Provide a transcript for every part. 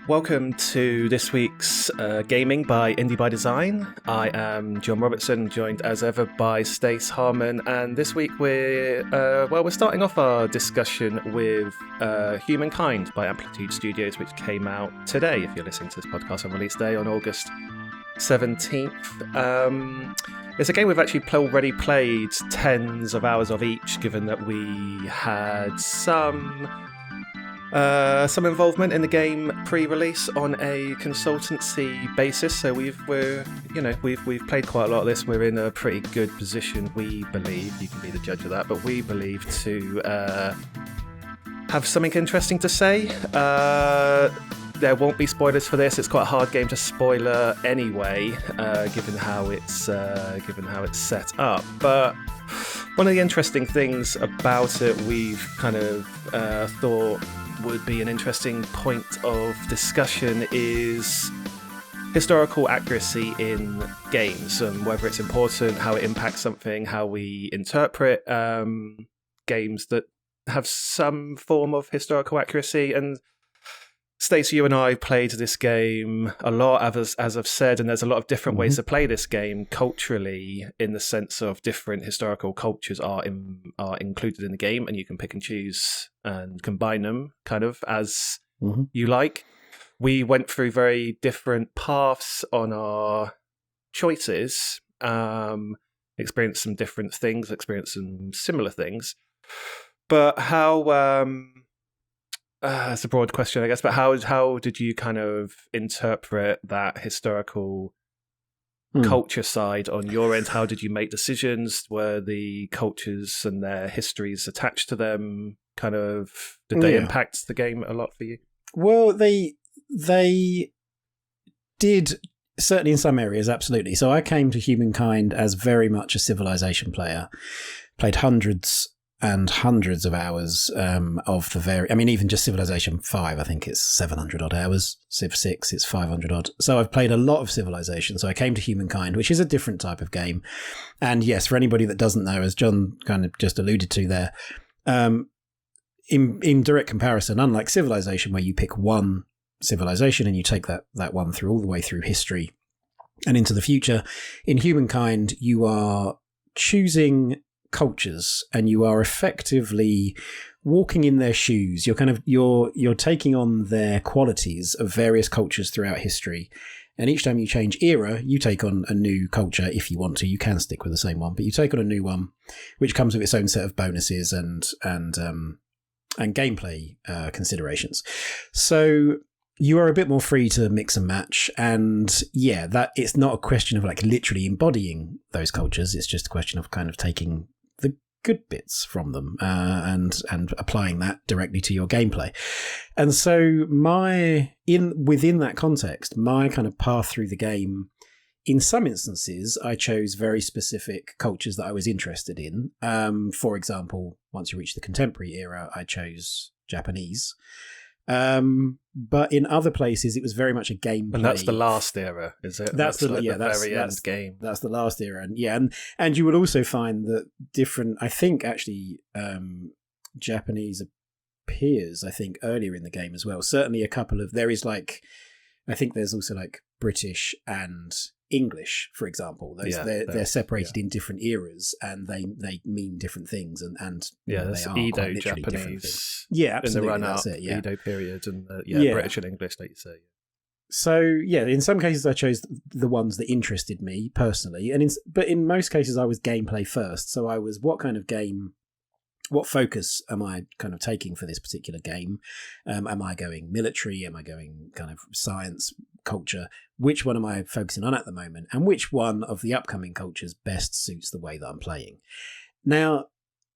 Welcome to this week's Gaming by Indie by Design. I am John Robertson, joined as ever by Stace, Harman, and this week we're starting off our discussion with Humankind by Amplitude Studios, which came out today, if you're listening to this podcast on release day, on August 17th. It's a game we've actually already played tens of hours of each, given that we had some involvement in the game pre-release on a consultancy basis. So we've played quite a lot of this. We're in a pretty good position, we believe. You can be the judge of that, but we believe to have something interesting to say. There won't be spoilers for this. It's quite a hard game to spoiler anyway, given how it's set up. But one of the interesting things about it, we've kind of thought would be an interesting point of discussion, is historical accuracy in games and whether it's important, how it impacts something, how we interpret games that have some form of historical accuracy. And Stacey, you and I played this game a lot, as I've said, and there's a lot of different ways to play this game culturally, in the sense of different historical cultures are included in the game, and you can pick and choose and combine them kind of as you like. We went through very different paths on our choices, experienced some different things, experienced some similar things. But how... it's a broad question, I guess, but how did you kind of interpret that historical culture side on your end? How did you make decisions? Were the cultures and their histories attached to them? Kind of, did they impact the game a lot for you? Well, they did, certainly in some areas, absolutely. So I came to Humankind as very much a Civilization player, played hundreds and hundreds of hours of the even just Civilization 5, I think it's 700 odd hours. Civ 6, it's 500 odd. So I've played a lot of Civilization. So I came to Humankind, which is a different type of game. And yes, for anybody that doesn't know, as John kind of just alluded to there, in direct comparison, unlike Civilization, where you pick one civilization and you take that one through all the way through history and into the future, in Humankind, you are choosing cultures and you are effectively walking in their shoes. You're taking on their qualities of various cultures throughout history, and each time you change era, you take on a new culture. If you want to, you can stick with the same one, but you take on a new one, which comes with its own set of bonuses and gameplay considerations. So you are a bit more free to mix and match, and that it's not a question of like literally embodying those cultures. It's just a question of kind of taking the good bits from them and applying that directly to your gameplay. And so within that context, my kind of path through the game, in some instances, I chose very specific cultures that I was interested in. For example, once you reach the contemporary era, I chose Japanese. But in other places, it was very much a gameplay. And that's the last era, is it? That's the very end game. That's the last era, and you would also find that different. I think actually, Japanese appears. I think earlier in the game as well. Certainly, a couple of there is like. I think there's also like British and English, for example. They're separated in different eras, and they mean different things, and there's they are Edo Japanese. Yeah, absolutely. In the run-up, Edo period, and British and English, like you say. So in some cases I chose the ones that interested me personally, but in most cases I was gameplay first. So I was what focus am I kind of taking for this particular game? Am I going military? Am I going kind of science, culture? Which one am I focusing on at the moment? And which one of the upcoming cultures best suits the way that I'm playing? Now,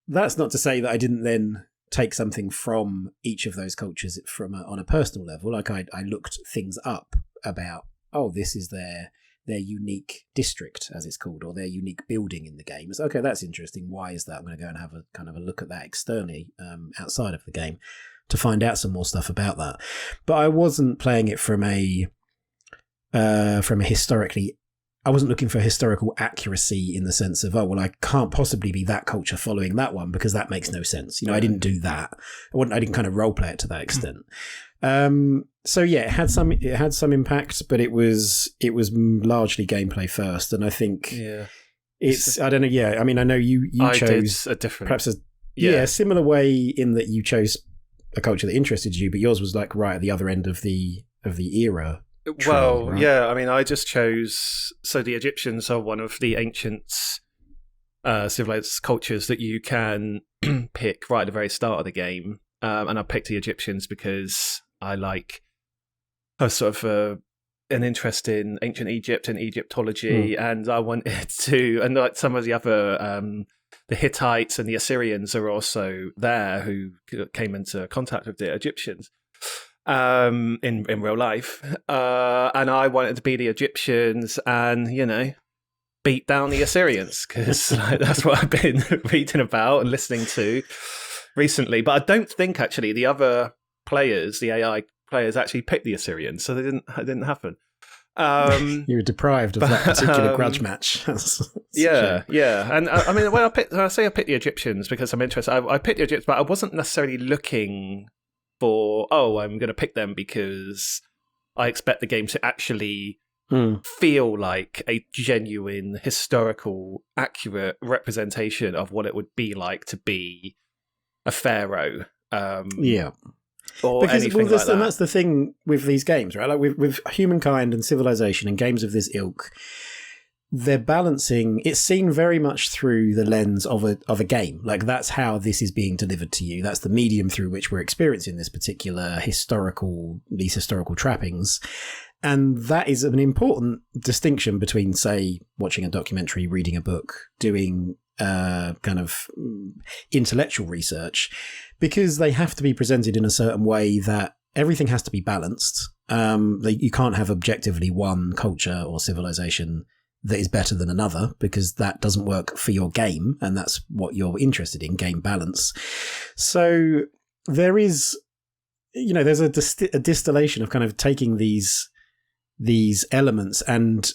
that's not to say that I didn't then take something from each of those cultures on a personal level. Like I looked things up about, this is their unique district, as it's called, or their unique building in the game. It's okay, that's interesting. Why is that? I'm going to go and have a kind of a look at that externally outside of the game to find out some more stuff about that. But I wasn't playing it from a historically. I wasn't looking for historical accuracy in the sense of, I can't possibly be that culture following that one because that makes no sense. I didn't do that. I didn't kind of role play it to that extent. So yeah, it had some impact, but it was largely gameplay first, and I think I don't know. Yeah, I mean, I know you chose a different, perhaps a similar way in that you chose a culture that interested you, but yours was like right at the other end of the era. Right? Yeah, I mean, I just chose. So the Egyptians are one of the ancient civilized cultures that you can pick right at the very start of the game, and I picked the Egyptians because I like a sort of an interest in ancient Egypt and Egyptology, and I wanted to, and like some of the other, the Hittites and the Assyrians are also there who came into contact with the Egyptians in real life, and I wanted to be the Egyptians and beat down the Assyrians because that's what I've been reading about and listening to recently. But I don't think actually the other players, the AI players, actually picked the Assyrians, so it didn't happen. You were deprived of that particular grudge match. Yeah. And I mean, when I say I picked the Egyptians because I'm interested. I picked the Egyptians, but I wasn't necessarily looking for, I'm going to pick them because I expect the game to actually feel like a genuine, historical, accurate representation of what it would be like to be a pharaoh. Or because anything like that. And that's the thing with these games, right? Like with Humankind and Civilization and games of this ilk, they're balancing. It's seen very much through the lens of a game. Like that's how this is being delivered to you. That's the medium through which we're experiencing this particular these historical trappings. And that is an important distinction between, say, watching a documentary, reading a book, doing kind of intellectual research, because they have to be presented in a certain way that everything has to be balanced. You can't have objectively one culture or civilization that is better than another, because that doesn't work for your game, and that's what you're interested in, game balance. So there is, there's a distillation of kind of taking these elements and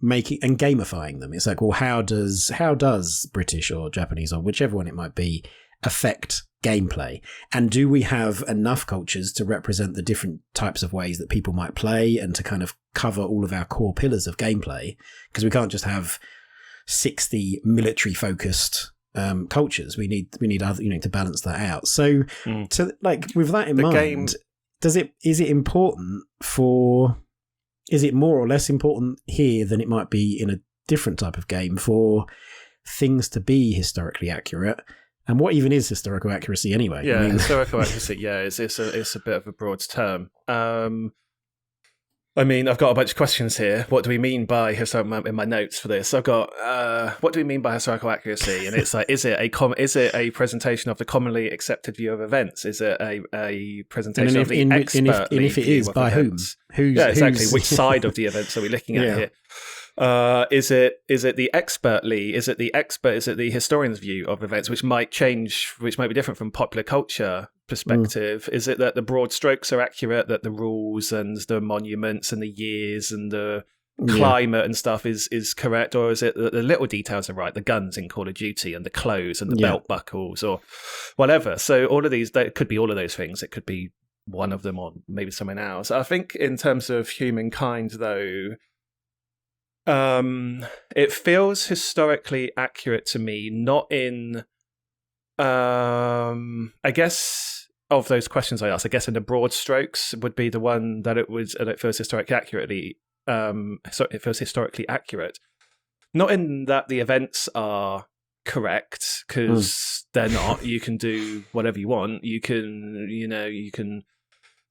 making and gamifying them. It's like, well, how does British or Japanese or whichever one it might be affect gameplay? And do we have enough cultures to represent the different types of ways that people might play and to kind of cover all of our core pillars of gameplay? Because we can't just have 60 military focused cultures. We need other, to balance that out. So to with that in mind, is it important is it more or less important here than it might be in a different type of game for things to be historically accurate? And what even is historical accuracy anyway? Yeah, historical accuracy, it's a bit of a broad term. I mean, I've got a bunch of questions here. What do we mean by historical? In my notes for this, I've got what do we mean by historical accuracy? And it's like, is it a presentation of the commonly accepted view of events? Is it a presentation of the expertly and if it is, by events? whom? Exactly. Which side of the events are we looking at here? Is it the expertly? Is it the historian's view of events, which might change, which might be different from popular culture perspective? Is it that the broad strokes are accurate, that the rules and the monuments and the years and the climate and stuff is correct, or is it that the little details are right, the guns in Call of Duty and the clothes and the belt buckles or whatever? So all of these, it could be all of those things. It could be one of them or maybe something else. I think in terms of Humankind, though, it feels historically accurate to me, not in I guess of those questions I asked, I guess in the broad strokes would be the one that it feels historically accurately it feels historically accurate, not in that the events are correct, because they're not. You can do whatever you want. You can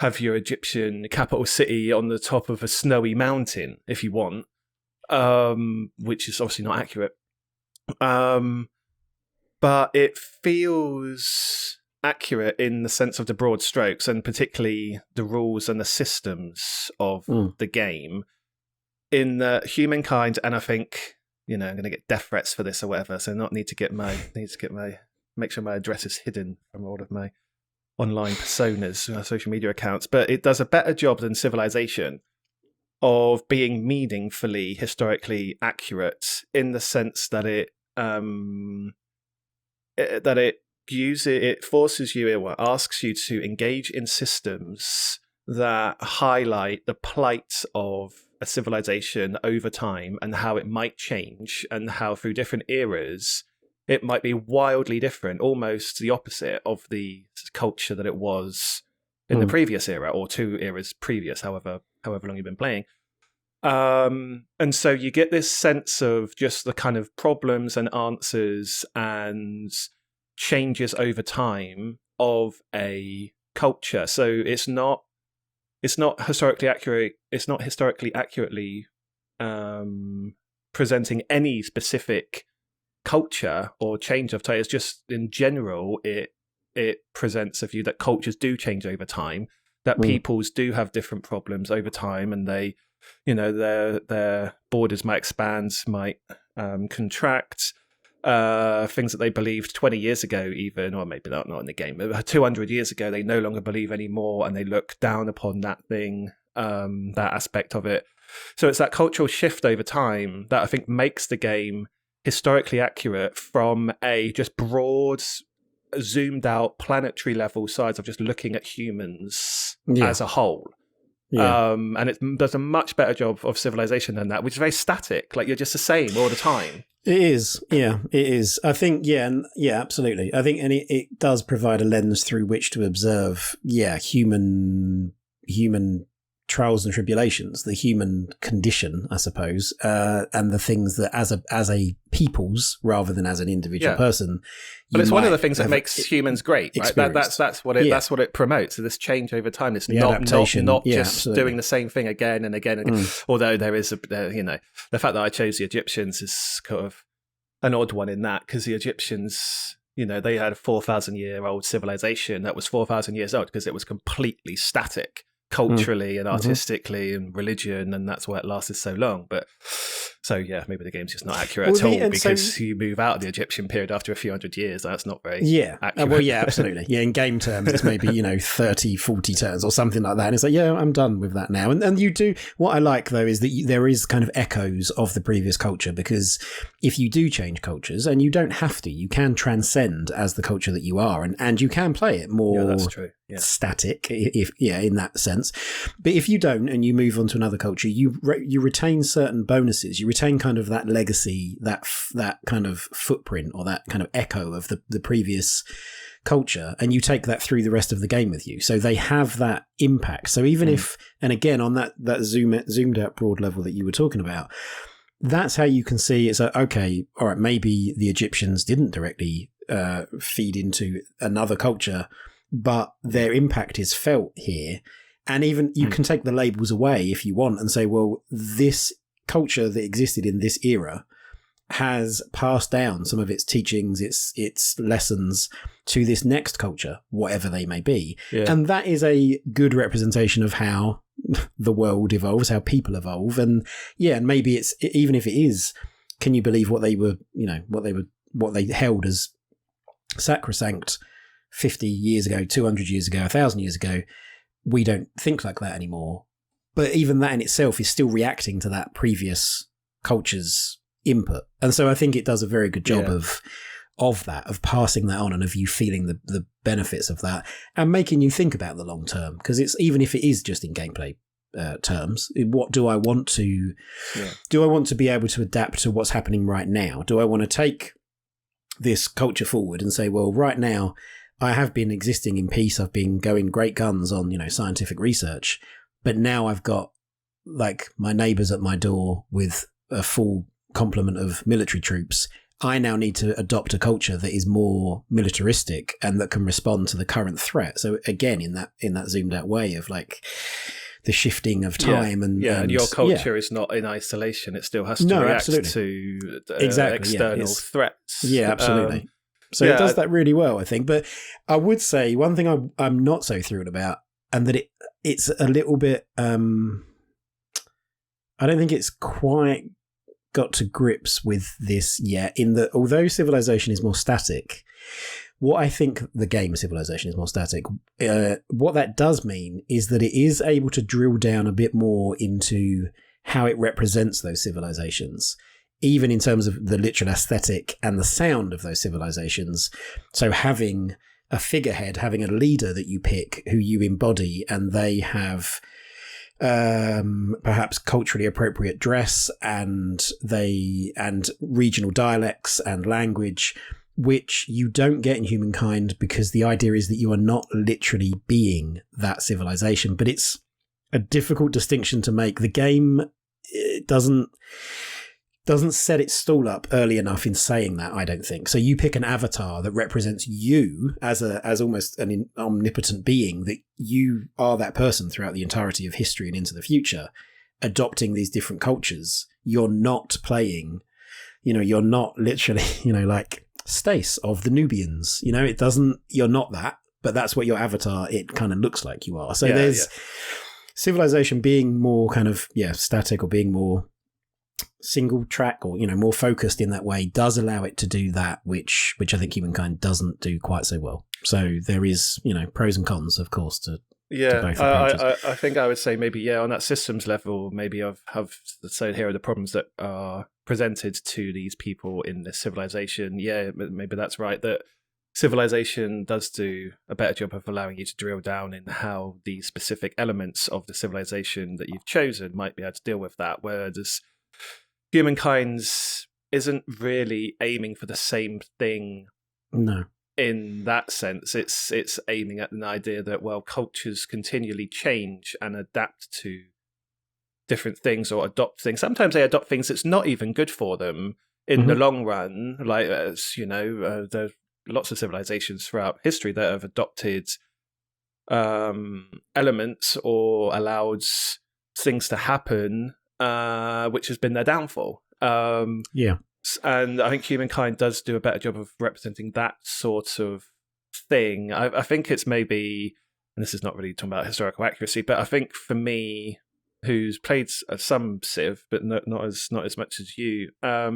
have your Egyptian capital city on the top of a snowy mountain if you want, which is obviously not accurate. But it feels accurate in the sense of the broad strokes, and particularly the rules and the systems of the game. In the Humankind, and I think I'm going to get death threats for this or whatever, so make sure my address is hidden from all of my online personas, social media accounts. But it does a better job than Civilization of being meaningfully historically accurate, in the sense that it forces you, it asks you to engage in systems that highlight the plight of a civilization over time and how it might change, and how through different eras it might be wildly different, almost the opposite of the culture that it was in the previous era, or 2 eras previous, however long you've been playing. And so you get this sense of just the kind of problems and answers and changes over time of a culture. So it's not historically accurate. It's not historically accurately presenting any specific culture or change of time. It's just in general, it presents a view that cultures do change over time, that peoples do have different problems over time, and they, their borders might expand, might contract. Things that they believed 20 years ago, even, or maybe not in the game, but 200 years ago, they no longer believe anymore, and they look down upon that thing, that aspect of it. So it's that cultural shift over time that I think makes the game historically accurate from a just broad, zoomed out planetary level size of just looking at humans as a whole. Yeah. And it does a much better job of civilization than that, which is very static. Like, you're just the same all the time. It is. Yeah, it is. I think, absolutely. I think, and it does provide a lens through which to observe, human trials and tribulations, the human condition, I suppose, and the things that as a people's rather than as an individual person. But it's one of the things that makes humans great, right? That's what it promotes. So this change over time. It's not just absolutely. Doing the same thing again and again. Although there is the fact that I chose the Egyptians is kind of an odd one in that, because the Egyptians, they had a 4,000-year-old civilization that was 4,000 years old because it was completely static. Culturally and artistically and religion, and that's why it lasted so long. But maybe the game's just not accurate at all, because you move out of the Egyptian period after a few hundred years. That's not very accurate. Absolutely. In game terms, it's maybe 30, 40 turns or something like that. And it's like, I'm done with that now. And you do. What I like though is that there is kind of echoes of the previous culture, because if you do change cultures, and you don't have to, you can transcend as the culture that you are, and you can play it more. That's true. Static, in that sense. But if you don't, and you move on to another culture, you retain certain bonuses. You retain kind of that legacy, that kind of footprint, or that kind of echo of the previous culture, and you take that through the rest of the game with you. So they have that impact. So even if, and again on that zoomed out broad level that you were talking about, that's how you can see it's okay, all right, maybe the Egyptians didn't directly feed into another culture, but their impact is felt here. And even you can take the labels away if you want and say, well, this culture that existed in this era has passed down some of its teachings, its lessons to this next culture, whatever they may be. Yeah. And that is a good representation of how the world evolves, how people evolve. And and maybe it's, even if it is, can you believe what they were, what they held as sacrosanct 50 years ago, 200 years ago, 1,000 years ago? We don't think like that anymore. But even that in itself is still reacting to that previous culture's input. And so I think it does a very good job of that, of passing that on, and of you feeling the benefits of that, and making you think about the long term. Because it's, even if it is just in gameplay terms, what do I want to do? I want to be able to adapt to what's happening right now? Do I want to take this culture forward and say, well, right now I have been existing in peace, I've been going great guns on scientific research, but now I've got like my neighbours at my door with a full complement of military troops. I now need to adopt a culture that is more militaristic and that can respond to the current threat. So again, in that zoomed out way of like the shifting of time and your culture is not in isolation. It still has to react to external threats. Yeah, absolutely. So it does that really well, I think. But I would say one thing I'm not so thrilled about, and that it's a little bit, I don't think it's quite got to grips with this yet, in that although Civilization is more static, what I think the game Civilization is more static, what that does mean is that it is able to drill down a bit more into how it represents those civilizations, even in terms of the literal aesthetic and the sound of those civilizations. So having a figurehead, having a leader that you pick who you embody, and they have perhaps culturally appropriate dress and regional dialects and language, which you don't get in Humankind, because the idea is that you are not literally being that civilization. But it's a difficult distinction to make. The game doesn't set its stall up early enough in saying that, I don't think. So you pick an avatar that represents you as almost an omnipotent being, that you are that person throughout the entirety of history and into the future, adopting these different cultures. You're not playing, you're not literally, like Stace of the Nubians. You're not that, but that's what your avatar, it kind of looks like you are. So there's civilization being more kind of, static, or being more single track, or more focused in that way, does allow it to do that, which I think Humankind doesn't do quite so well. So there is pros and cons, of course, to both approaches. I think I would say maybe on that systems level, maybe so here are the problems that are presented to these people in this civilization. Maybe that's right, that civilization does do a better job of allowing you to drill down in how these specific elements of the civilization that you've chosen might be able to deal with that, whereas Humankind's isn't really aiming for the same thing. No. In that sense, it's aiming at an idea that, well, cultures continually change and adapt to different things, or adopt things. Sometimes they adopt things that's not even good for them in the long run. Like, there's lots of civilizations throughout history that have adopted elements or allowed things to happen, which has been their downfall. And I think Humankind does do a better job of representing that sort of thing. I think it's maybe, and this is not really talking about historical accuracy, but I think for me, who's played some Civ, but not as much as you, I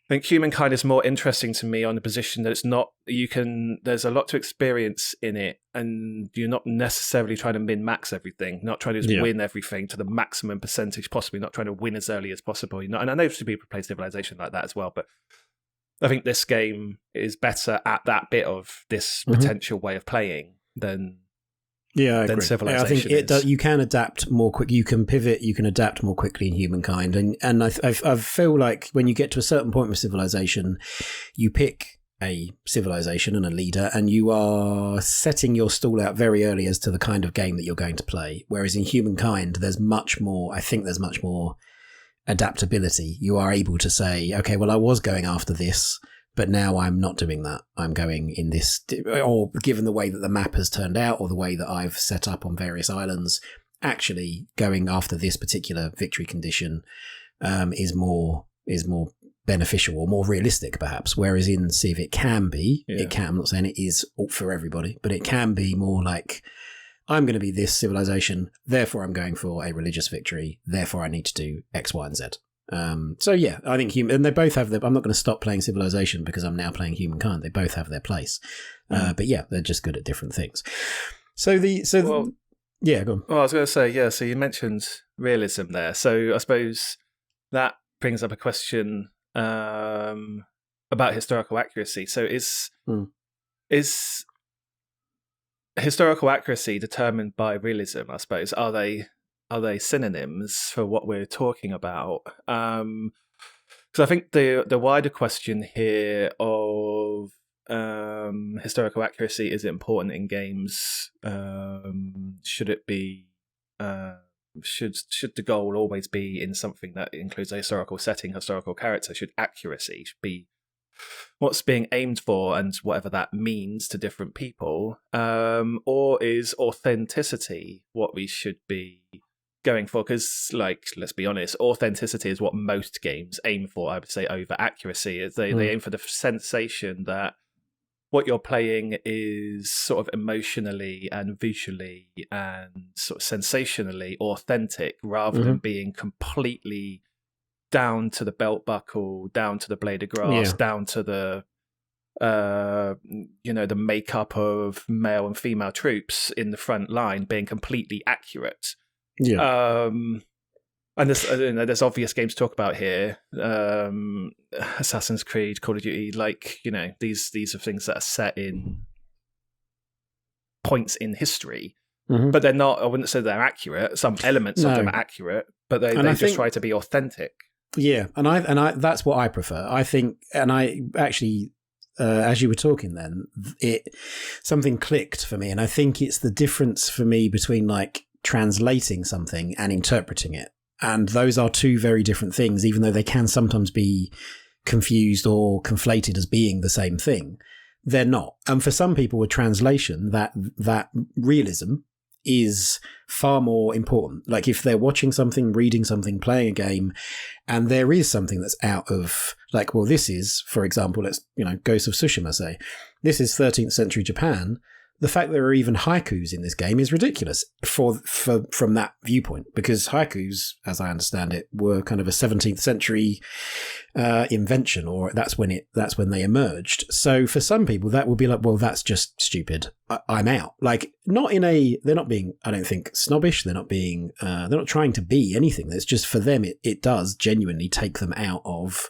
think Humankind is more interesting to me on the position that it's not, there's a lot to experience in it, and you're not necessarily trying to min-max everything, not trying to just win everything to the maximum percentage possibly, not trying to win as early as possible. And I know some people play Civilization like that as well, but I think this game is better at that bit of this potential way of playing than Civilization. I think you can adapt more quick. You can pivot. You can adapt more quickly in Humankind, and I feel like when you get to a certain point with Civilization, you pick a civilization and a leader, and you are setting your stall out very early as to the kind of game that you're going to play. Whereas in Humankind, there's much more. I think there's much more adaptability. You are able to say, okay, well, I was going after this, but now I'm not doing that. I'm going in this, or given the way that the map has turned out, or the way that I've set up on various islands, actually going after this particular victory condition is more beneficial or more realistic, perhaps. Whereas in Civ, it can be. I'm not saying it is for everybody, but it can be more like, I'm going to be this civilization, therefore I'm going for a religious victory, therefore I need to do X, Y, and Z. I think and they both have I'm not going to stop playing Civilization because I'm now playing Humankind. They both have their place, but they're just good at different things. Go on. Well, I was going to say, so you mentioned realism there. So I suppose that brings up a question about historical accuracy. So is historical accuracy determined by realism? I suppose are they synonyms for what we're talking about? Because I think the wider question here of historical accuracy, is it important in games? Should it be? Should the goal always be in something that includes a historical setting, historical character? Should accuracy be what's being aimed for, and whatever that means to different people? Or is authenticity what we should be going for? Because, let's be honest, authenticity is what most games aim for, I would say, over accuracy. They aim for the sensation that what you're playing is sort of emotionally and visually and sort of sensationally authentic, rather than being completely down to the belt buckle, down to the blade of grass, down to the the makeup of male and female troops in the front line being completely accurate. And there's obvious games to talk about here. Assassin's Creed, Call of Duty, like, these are things that are set in points in history, but they're not, I wouldn't say they're accurate. Some elements of them are accurate, but they just try to be authentic. Yeah, and I that's what I prefer. I think, and I actually, as you were talking then, something clicked for me, and I think it's the difference for me between like translating something and interpreting it. And those are two very different things, even though they can sometimes be confused or conflated as being the same thing. They're not. And for some people with translation, that realism is far more important. Like if they're watching something, reading something, playing a game, and there is something that's out of, like, well, this is, for example, let's, Ghost of Tsushima, say, this is 13th century Japan. The fact that there are even haikus in this game is ridiculous from that viewpoint, because haikus, as I understand it, were kind of a 17th century invention, or that's when they emerged. So for some people, that would be like, well, that's just stupid. I'm out. Like, they're not being, I don't think, snobbish. They're not being, they're not trying to be anything. It's just for them, it does genuinely take them out of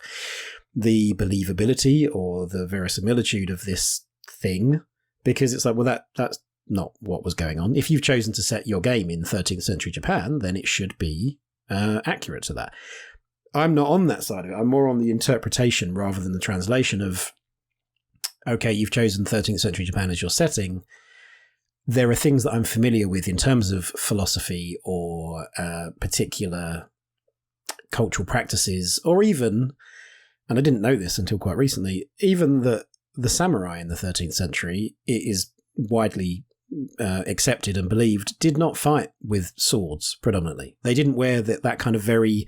the believability or the verisimilitude of this thing. Because it's like, well, that's not what was going on. If you've chosen to set your game in 13th century Japan, then it should be accurate to that. I'm not on that side of it. I'm more on the interpretation rather than the translation of, okay, you've chosen 13th century Japan as your setting. There are things that I'm familiar with in terms of philosophy or particular cultural practices, or even, and I didn't know this until quite recently, even the samurai in the 13th century, it is widely accepted and believed, did not fight with swords predominantly. They didn't wear that kind of very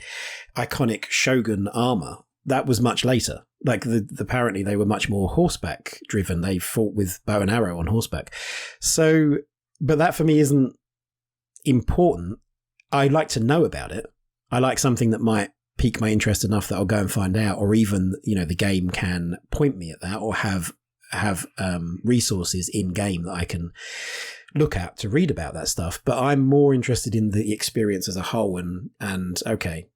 iconic shogun armor. That was much later. Like apparently they were much more horseback driven. They fought with bow and arrow on horseback. So, but that for me isn't important. I like to know about it. I like something that might pique my interest enough that I'll go and find out, or even, the game can point me at that, or have resources in game that I can look at to read about that stuff. But I'm more interested in the experience as a whole, and okay,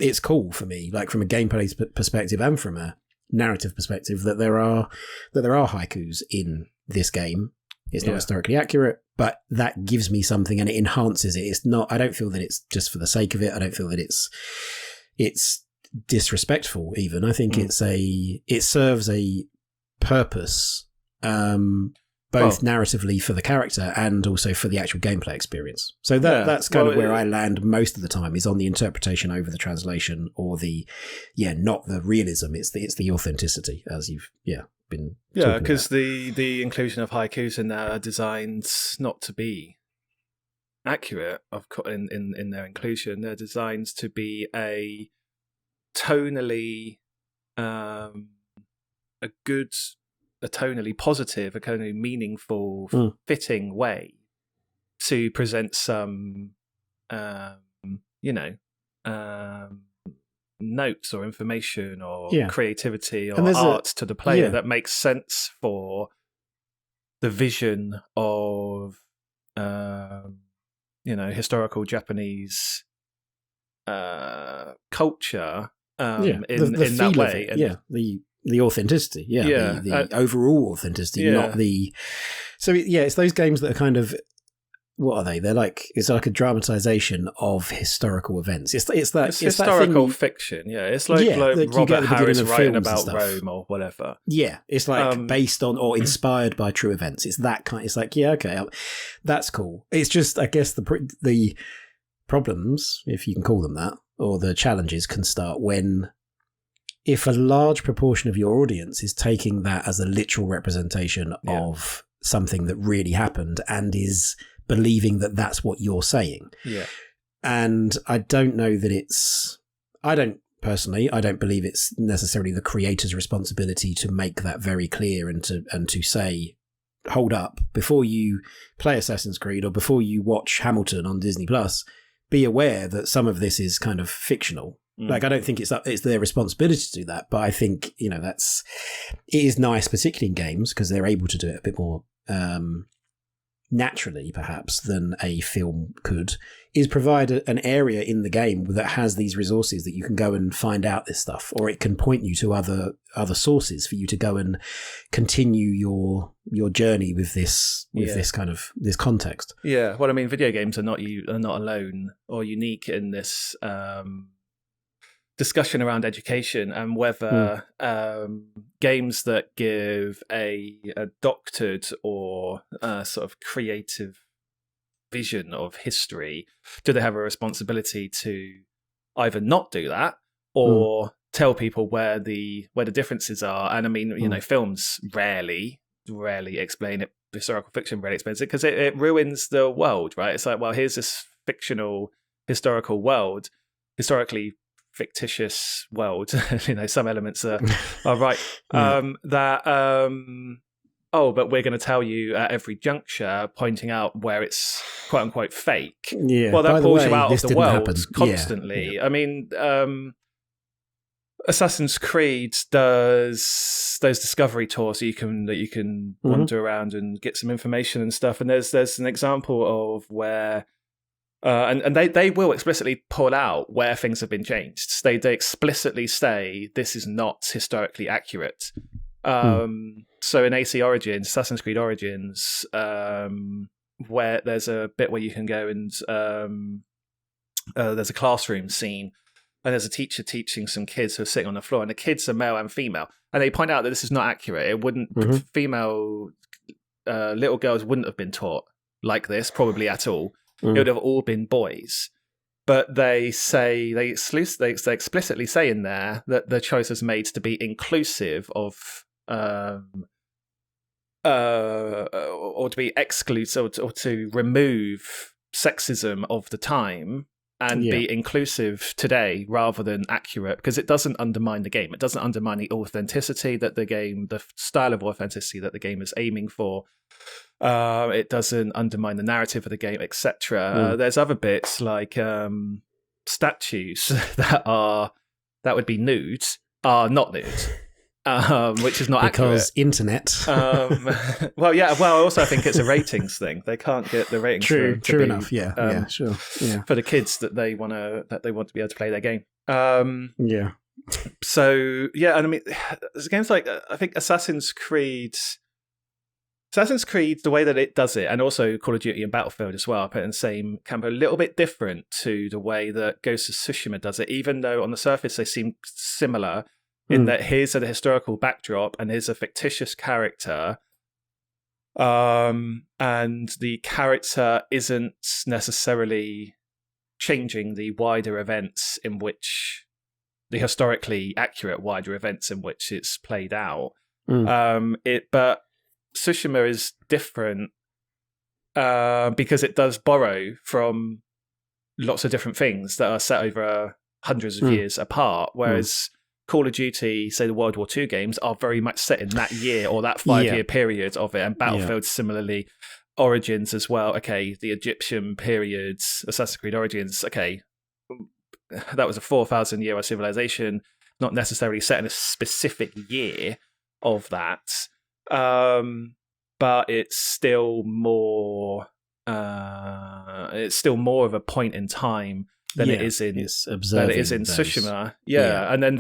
it's cool for me, like from a gameplay perspective and from a narrative perspective, that there are haikus in this game. It's not historically accurate, but that gives me something and it enhances it. It's not, I don't feel that it's just for the sake of it. I don't feel that it's disrespectful even. I think it serves a purpose, both narratively for the character and also for the actual gameplay experience. So that's kind of where I land most of the time, is on the interpretation over the translation, or not the realism. It's the authenticity, as you've been talking because about. the inclusion of haikus in there are designed not to be accurate in their inclusion. They're designed to be a tonally tonally positive, a tonally meaningful, fitting way to present some notes or information or creativity or art to the player that makes sense for the vision of historical Japanese culture in that way. The authenticity, the overall authenticity, not the. So it's those games that are kind of, what are they? They're like, it's like a dramatization of historical events. It's historical fiction. Yeah, it's like Robert Harris writing about Rome or whatever. Yeah, it's like based on or inspired by true events. It's that kind. It's like, that's cool. It's just, I guess the problems, if you can call them that, or the challenges can start if a large proportion of your audience is taking that as a literal representation of something that really happened and is believing that that's what you're saying. Yeah. And I don't know that I don't believe it's necessarily the creator's responsibility to make that very clear and to say, hold up, before you play Assassin's Creed or before you watch Hamilton on Disney Plus, be aware that some of this is kind of fictional. Like, I don't think it's their responsibility to do that, but I think, it is nice, particularly in games, because they're able to do it a bit more naturally, perhaps, than a film could, is provide an area in the game that has these resources that you can go and find out this stuff, or it can point you to other sources for you to go and continue your journey with this this context. Yeah, well, I mean, video games are not alone or unique in this discussion around education and whether games that give a doctored or sort of creative vision of history, do they have a responsibility to either not do that or tell people where the differences are? And I mean, you know, films rarely explain it. Historical fiction rarely explains it because it ruins the world, right? It's like, well, here's this fictional historical world, historically fictitious world. You know, some elements are right. But we're going to tell you at every juncture, pointing out where it's quote unquote fake. Yeah. Well, that pulls you out of the world happen constantly. Yeah. I mean, Assassin's Creed does those discovery tours that you can wander around and get some information and stuff. And there's an example of where. And they will explicitly pull out where things have been changed. They explicitly say this is not historically accurate. So in Assassin's Creed Origins, where there's a bit where you can go and there's a classroom scene, and there's a teacher teaching some kids who are sitting on the floor, and the kids are male and female, and they point out that this is not accurate. It wouldn't female little girls wouldn't have been taught like this, probably at all. It would have all been boys. But they explicitly say in there that the choice was made to be inclusive of, or to be exclusive, or to remove sexism of the time and be inclusive today rather than accurate, because it doesn't undermine the game. It doesn't undermine the authenticity that the style of authenticity that the game is aiming for. It doesn't undermine the narrative of the game, etc. There's other bits like statues that would be nude are not nude, which is not because accurate. Internet. Well, yeah. Well, also I think it's a ratings thing. They can't get the ratings. True enough. Yeah. Sure. Yeah. For the kids that they want to be able to play their game. Yeah. So yeah, and I mean, there's games like I think Assassin's Creed, the way that it does it, and also Call of Duty and Battlefield as well, I put in the same camp, a little bit different to the way that Ghost of Tsushima does it, even though on the surface they seem similar in that here's a historical backdrop and here's a fictitious character, and the character isn't necessarily changing the wider events in which, the historically accurate wider events in which it's played out. But Tsushima is different because it does borrow from lots of different things that are set over hundreds of years apart, whereas Call of Duty, say the World War II games, are very much set in that year or that 5-year period of it, and Battlefield similarly, Origins as well. Okay, the Egyptian periods, Assassin's Creed Origins, okay, that was a 4,000-year civilization, not necessarily set in a specific year of that. But it's still more of a point in time than it is in Tsushima. And then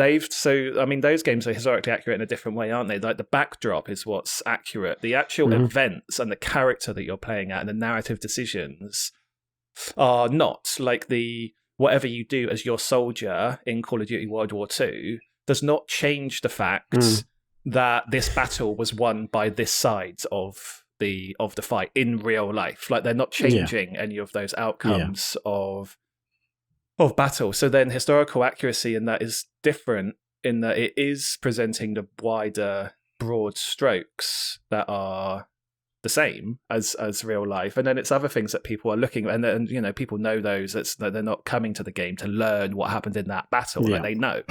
those games are historically accurate in a different way, aren't they? Like the backdrop is what's accurate. The actual events and the character that you're playing at and the narrative decisions are not. Like whatever you do as your soldier in Call of Duty World War II does not change the fact that this battle was won by this side of the fight in real life. Like they're not changing any of those outcomes of battle. So then historical accuracy in that is different in that it is presenting the wider broad strokes that are the same as real life. And then it's other things that people are looking at, and you know, people know those. They're not coming to the game to learn what happened in that battle. Like they know.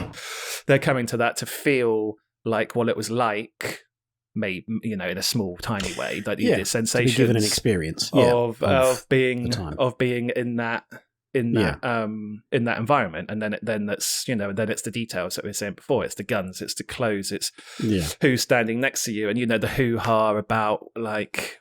They're coming to that to feel like what it was like, maybe, you know, in a small, tiny way, that you get sensations, to be given an experience of being in that in that environment, and then that's then it's the details that we were saying before. It's the guns, it's the clothes, it's who's standing next to you, and the hoo-ha about like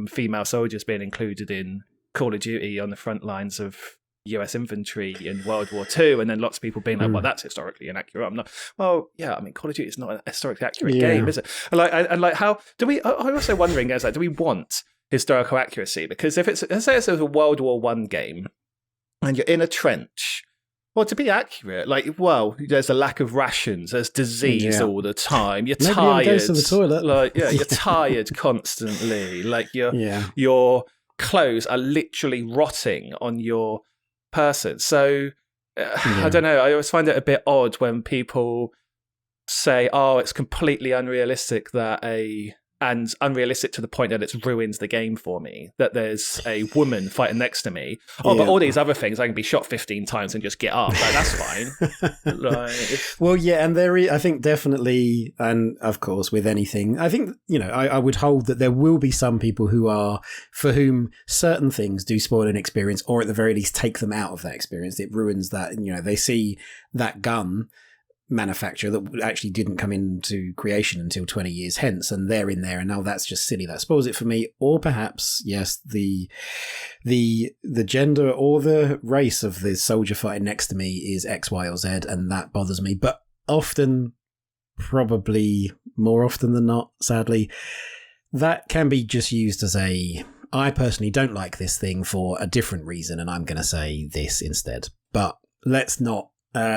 female soldiers being included in Call of Duty on the front lines of US infantry in World War II, and then lots of people being like, well, that's historically inaccurate. I'm not. Well, yeah, I mean, Call of Duty is not a historically accurate game, is it? And like how do we? I'm also wondering, guys, like, do we want historical accuracy? Because if let's say it's a World War I game, and you're in a trench, well, to be accurate, like, well, there's a lack of rations, there's disease all the time. You're Nobody tired. goes to the toilet. Like, you're tired constantly. Like your clothes are literally rotting on your person. So I don't know. I always find it a bit odd when people say, "Oh, it's completely unrealistic and unrealistic to the point that it's ruined the game for me, that there's a woman fighting next to me. But all these other things, I can be shot 15 times and just get up. Like, that's fine." Well, yeah, and I think definitely, and of course with anything, I think, I would hold that there will be some people for whom certain things do spoil an experience, or at the very least take them out of that experience. It ruins that, they see that gun manufacturer that actually didn't come into creation until 20 years hence, and they're in there, and now that's just silly, that spoils it for me. Or perhaps, yes, the gender or the race of the soldier fighting next to me is X, Y, or Z, and that bothers me. But often, probably more often than not, sadly, that can be just used as I personally don't like this thing for a different reason, and I'm going to say this instead. But let's not.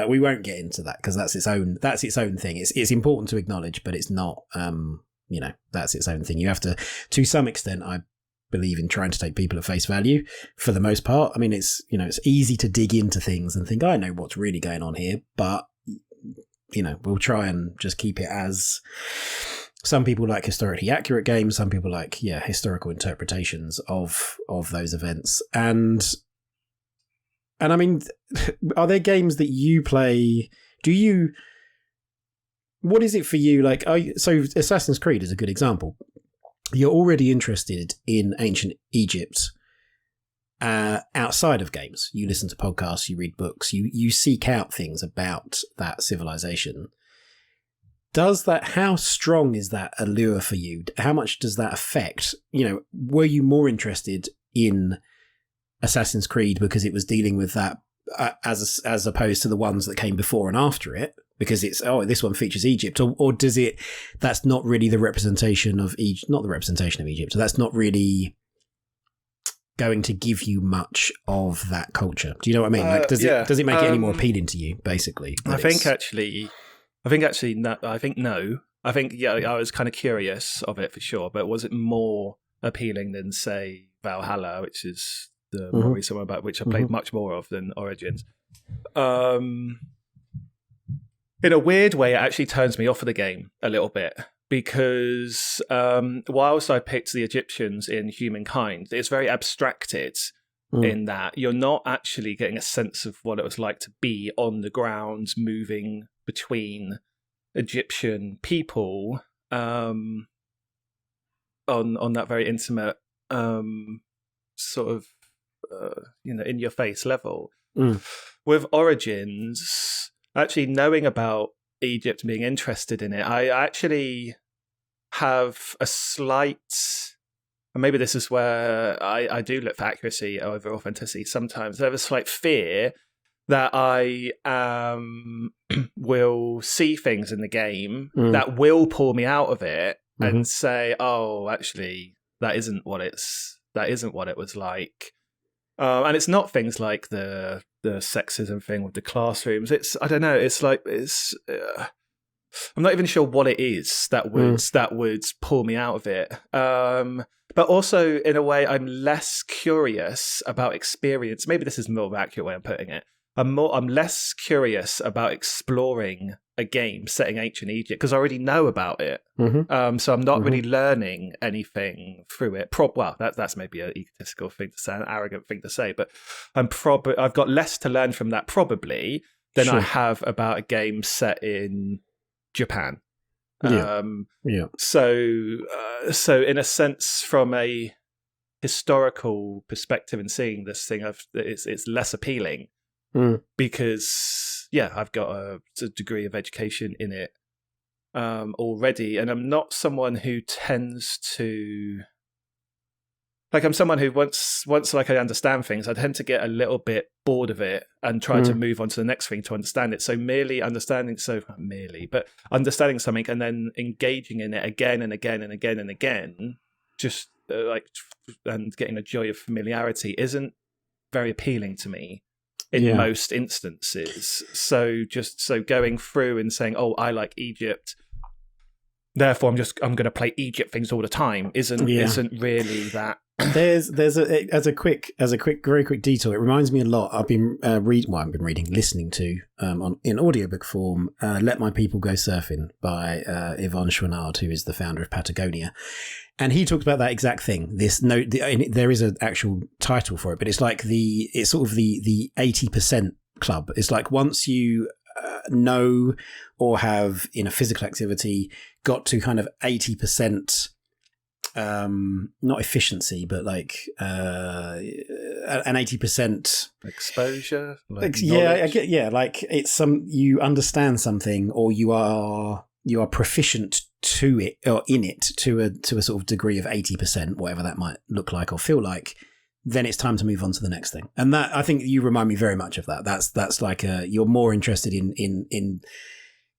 We won't get into that because that's its own thing. It's important to acknowledge, but it's not. That's its own thing. You have to some extent, I believe in trying to take people at face value for the most part. I mean, it's easy to dig into things and think I know what's really going on here, but we'll try and just keep it as. Some people like historically accurate games. Some people like historical interpretations of those events. And I mean, are there games that you play? What is it for you? Like, so Assassin's Creed is a good example. You're already interested in ancient Egypt outside of games. You listen to podcasts, you read books, you seek out things about that civilization. How strong is that allure for you? How much does that affect? Were you more interested in Assassin's Creed because it was dealing with that as opposed to the ones that came before and after it, because it's this one features Egypt, or does it? That's not really the representation of Egypt. Not the representation of Egypt. So that's not really going to give you much of that culture. Do you know what I mean? Like, does it make it any more appealing to you? Basically, I think no. I think I was kind of curious of it for sure, but was it more appealing than, say, Valhalla, which is the more recent one, about which I played much more of than Origins? In a weird way, it actually turns me off of the game a little bit, because whilst I picked the Egyptians in Humankind, it's very abstracted in that you're not actually getting a sense of what it was like to be on the ground, moving between Egyptian people on that very intimate sort of in your face level. With Origins, actually knowing about Egypt and being interested in it, I actually have a slight, and maybe this is where I do look for accuracy over authenticity sometimes. I have a slight fear that I will see things in the game that will pull me out of it and say, "Oh, actually, that isn't what it was like." And it's not things like the sexism thing with the classrooms. I don't know. It's like I'm not even sure what it is that would pull me out of it. But also, in a way, I'm less curious about experience. Maybe this is more of an accurate way of putting it. I'm less curious about exploring a game set in ancient Egypt because I already know about it. So I'm not really learning anything through it. That's maybe an egotistical thing to say, an arrogant thing to say, but I've got less to learn from that probably than I have about a game set in Japan. So in a sense, from a historical perspective and seeing this thing, it's less appealing because I've got a degree of education in it already, and I'm not someone who tends to. Like, I'm someone who once like I understand things, I tend to get a little bit bored of it and try to move on to the next thing to understand it. So understanding something and then engaging in it again and again and again and again, just and getting a joy of familiarity isn't very appealing to me in most instances. So going through and saying, oh, I like Egypt, therefore I'm going to play Egypt things all the time isn't really that. There's as a very quick detour. It reminds me a lot. I've been listening to in audiobook form. Let My People Go Surfing by Yvon Chouinard, who is the founder of Patagonia, and he talks about that exact thing. There is an actual title for it, but it's sort of the 80% club. It's like once you know or have in a physical activity got to kind of 80%. Not efficiency, but like an 80% exposure. like it's you understand something, or you are proficient to it or in it to a sort of degree of 80%, whatever that might look like or feel like. Then it's time to move on to the next thing, and that I think you remind me very much of that. That's like you're more interested in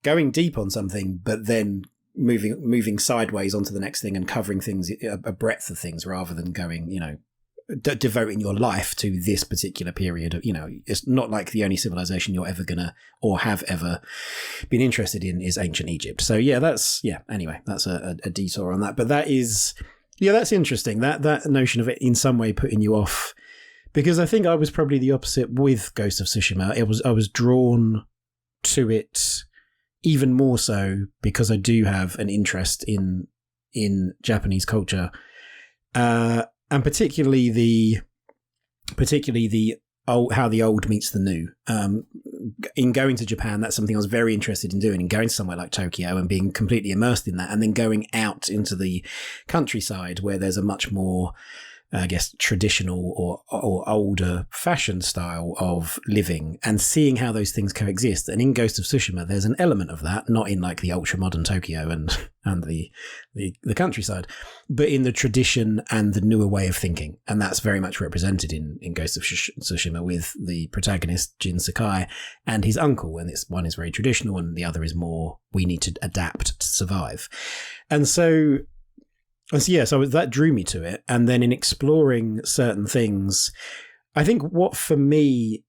going deep on something, but then moving sideways onto the next thing and covering things, a breadth of things, rather than going, devoting your life to this particular period. It's not like the only civilization you're ever gonna or have ever been interested in is ancient Egypt. So anyway, that's a detour on that. But that is, that's interesting. That notion of it in some way putting you off, because I think I was probably the opposite with Ghost of Tsushima. I was drawn to it even more so because I do have an interest in Japanese culture, and particularly the old, how the old meets the new. In going to Japan, that's something I was very interested in doing. In going to somewhere like Tokyo and being completely immersed in that, and then going out into the countryside where there's a much more, I guess, traditional or older fashioned style of living, and seeing how those things coexist. And in Ghost of Tsushima, there's an element of that, not in like the ultra modern Tokyo and the countryside, but in the tradition and the newer way of thinking. And that's very much represented in Ghost of Tsushima with the protagonist Jin Sakai and his uncle. And one is very traditional and the other is more, we need to adapt to survive. And so that drew me to it. And then in exploring certain things, I think what for me,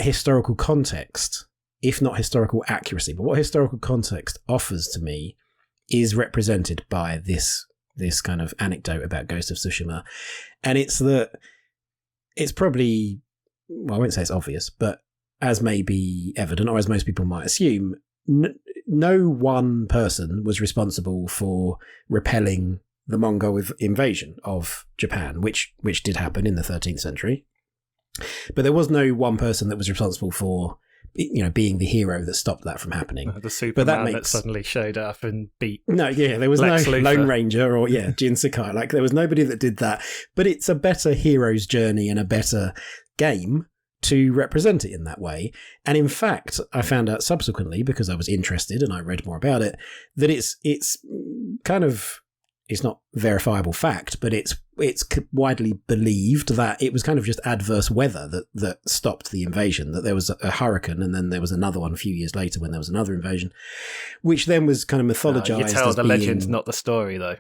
historical context, if not historical accuracy, but what historical context offers to me is represented by this kind of anecdote about Ghost of Tsushima. And it's probably, well, I won't say it's obvious, but as may be evident, or as most people might assume, no one person was responsible for repelling the Mongol invasion of Japan, which did happen in the 13th century. But there was no one person that was responsible for, being the hero that stopped that from happening. The Superman that suddenly showed up and beat. No, there was Lex no Luthor. Lone Ranger or Jin Sakai. Like there was nobody that did that. But it's a better hero's journey and a better game to represent it in that way. And in fact, I found out subsequently, because I was interested and I read more about it, that it's kind of, it's not verifiable fact, but it's widely believed that it was kind of just adverse weather that stopped the invasion, that there was a hurricane and then there was another one a few years later when there was another invasion, which then was kind of mythologized. You tell the legend, not the story, though.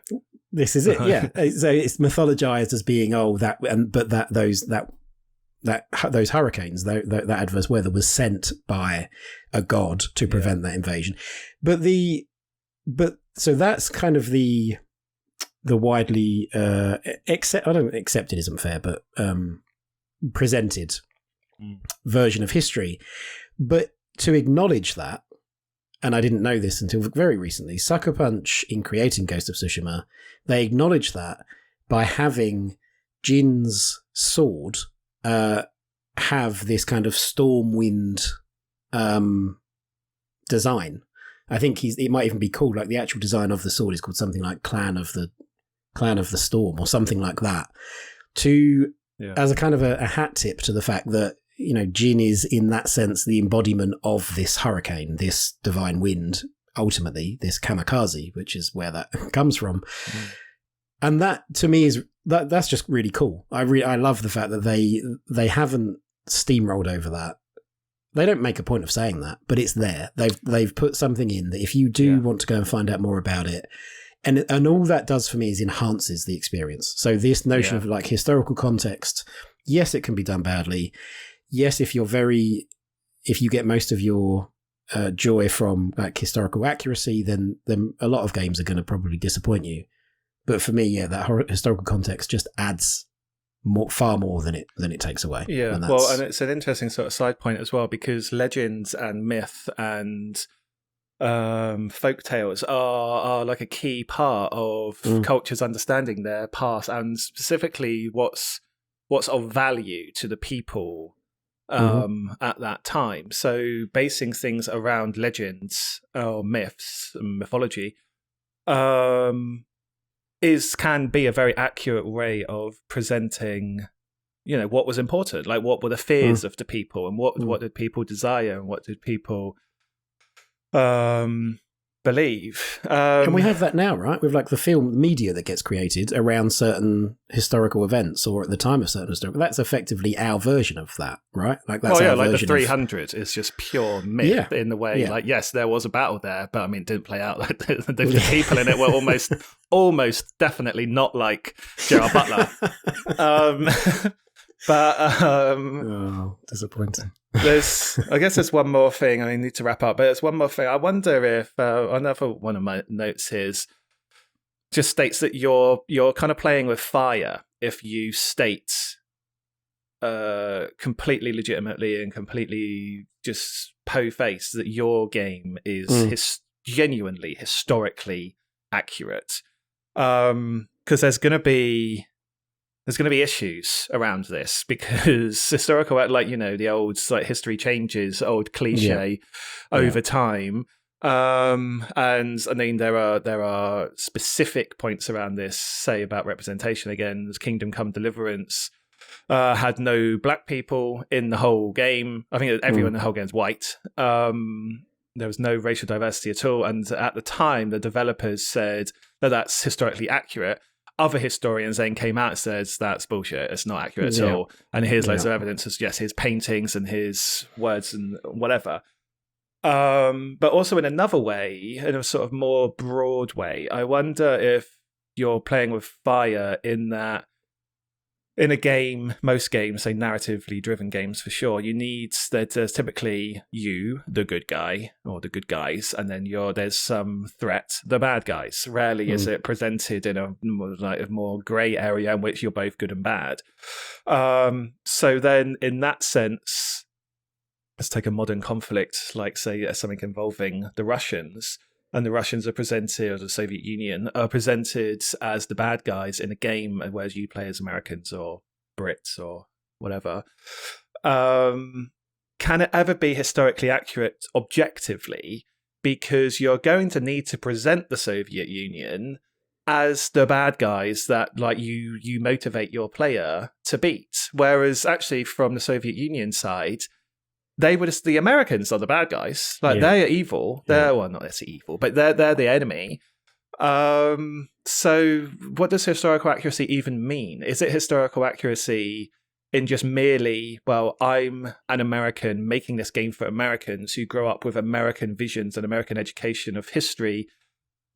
This is it, yeah. So it's mythologized as being, those hurricanes, that adverse weather was sent by a god to prevent that invasion. So that's kind of the widely accepted isn't fair, but presented version of history. But to acknowledge that, and I didn't know this until very recently, Sucker Punch, in creating Ghost of Tsushima, they acknowledged that by having Jin's sword have this kind of Stormwind design. I think it might even be called, like the actual design of the sword is called something like Clan of the Clan of the Storm or something like that, to as a kind of a hat tip to the fact that, you know, Jin is in that sense the embodiment of this hurricane, this divine wind, ultimately this kamikaze, which is where that comes from. And that to me is that's just really cool. I love the fact that they haven't steamrolled over that. They don't make a point of saying that, but it's there. They've put something in that if you do want to go and find out more about it, and all that does for me is enhances the experience. So this notion of like historical context, yes, it can be done badly. Yes, if you get most of your joy from like historical accuracy, then a lot of games are going to probably disappoint you. But for me, that historical context just adds far more than it takes away. Yeah, and it's an interesting sort of side point as well, because legends and myth and folk tales are like a key part of cultures understanding their past, and specifically what's of value to the people at that time. So basing things around legends or myths and mythology can be a very accurate way of presenting, you know, what was important, like what were the fears of the people, and what did people desire, and what did people believe. And we have that now, right? With like the film, the media that gets created around certain historical events or at the time of certain historical. That's effectively our version of that, right? Like that's our like the version 300 is just pure myth in the way. Like, yes, there was a battle there, but I mean, it didn't play out. Like the people in it were almost definitely not like Gerard Butler. Disappointing. I guess there's one more thing. I need to wrap up, but there's one more thing. I wonder if another one of my notes is just states that you're kind of playing with fire if you state completely legitimately and completely just po-faced that your game is genuinely historically accurate, because there's going to be issues around this, because historical, like, you know, the old like history changes, old cliche over time. And I mean, there are specific points around this, say about representation. Again, Kingdom Come Deliverance had no black people in the whole game. I think everyone in the whole game is white. There was no racial diversity at all. And at the time, the developers said that that's historically accurate. Other historians then came out and said that's bullshit. It's not accurate at all. And here's loads of evidence of his paintings and his words and whatever. But also in another way, in a sort of more broad way, I wonder if you're playing with fire in that in a game, most games, say narratively driven games for sure, there's typically you, the good guy, or the good guys, and then there's some threat, the bad guys. Rarely is it presented in a more grey area in which you're both good and bad. So then in that sense, let's take a modern conflict, like say something involving the Russians. And the Russians are presented, or the Soviet Union, are presented as the bad guys in a game, whereas you play as Americans or Brits or whatever. Can it ever be historically accurate objectively? Because you're going to need to present the Soviet Union as the bad guys that like you motivate your player to beat. Whereas actually from the Soviet Union side, the Americans are the bad guys. Like they're evil. They're not necessarily evil, but they're the enemy. So what does historical accuracy even mean? Is it historical accuracy in just merely, well, I'm an American making this game for Americans who grow up with American visions and American education of history.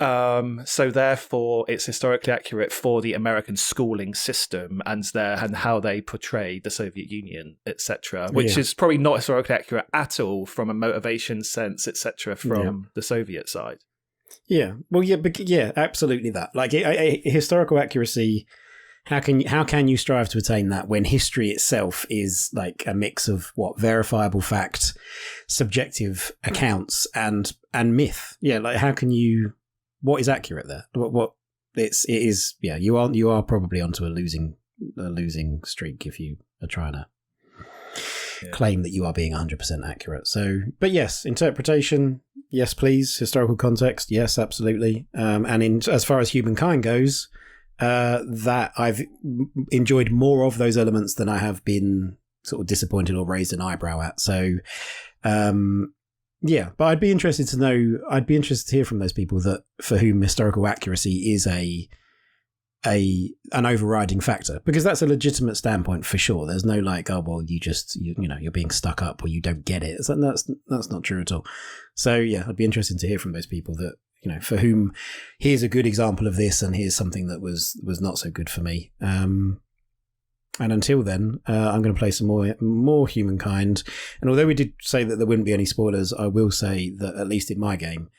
So therefore it's historically accurate for the American schooling system and how they portray the Soviet Union, etc., which is probably not historically accurate at all from a motivation sense, etc., from the Soviet side. Yeah, well, absolutely that. Like historical accuracy, how can you strive to attain that when history itself is like a mix of verifiable fact, subjective accounts, and myth? Yeah, like how can you? What is accurate there? It is. Yeah, you are probably onto a losing streak if you are trying to claim that you are being 100% accurate. So, but yes, interpretation, yes, please. Historical context, yes, absolutely. And as far as Humankind goes, that I've enjoyed more of those elements than I have been sort of disappointed or raised an eyebrow at. So, yeah, but I'd be interested to hear from those people that for whom historical accuracy is an overriding factor, because that's a legitimate standpoint for sure. There's no like, oh well, you're being stuck up or you don't get it. So that's not true at all. So yeah, I'd be interested to hear from those people that, for whom here's a good example of this and here's something that was not so good for me. And until then, I'm going to play some more Humankind. And although we did say that there wouldn't be any spoilers, I will say that at least in my game,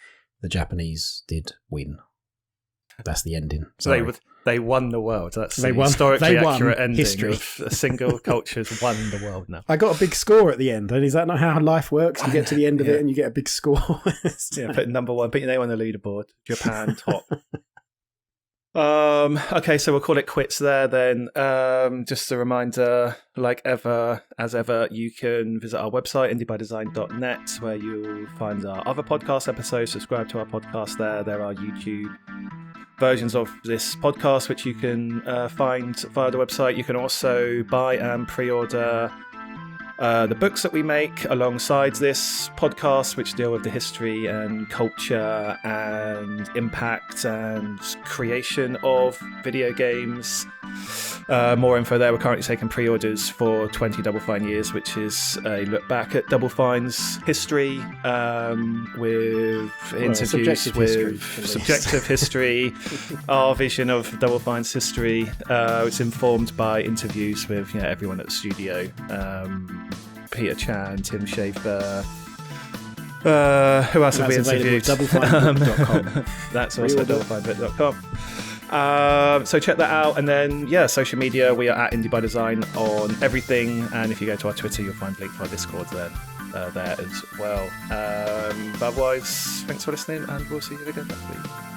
the Japanese did win. That's the ending. So they won the world. That's the historically accurate ending. History. Of a single culture's won the world now. I got a big score at the end. And is that not how life works? You get to the end of it and you get a big score. Yeah, put number one, put your name on the leaderboard. Japan top. Okay, so we'll call it quits there then. Just a reminder, as ever, you can visit our website, indiebydesign.net, where you'll find our other podcast episodes. Subscribe to our podcast there. There are YouTube versions of this podcast, which you can find via the website. You can also buy and pre-order the books that we make alongside this podcast, which deal with the history and culture and impact and creation of video games. More info there. We're currently taking pre-orders for 20 Double Fine Years, which is a look back at Double Fine's history with interviews with subjective history, our vision of Double Fine's history. It's informed by interviews with everyone at the studio. Peter Chan, Tim Schafer. Who else have we interviewed? DoubleFineBook.com. That's also DoubleFineBook.com. So check that out, and then social media, we are at Indie by Design on everything, and if you go to our Twitter, you'll find a link to our Discord there as well. But otherwise, thanks for listening, and we'll see you again next week.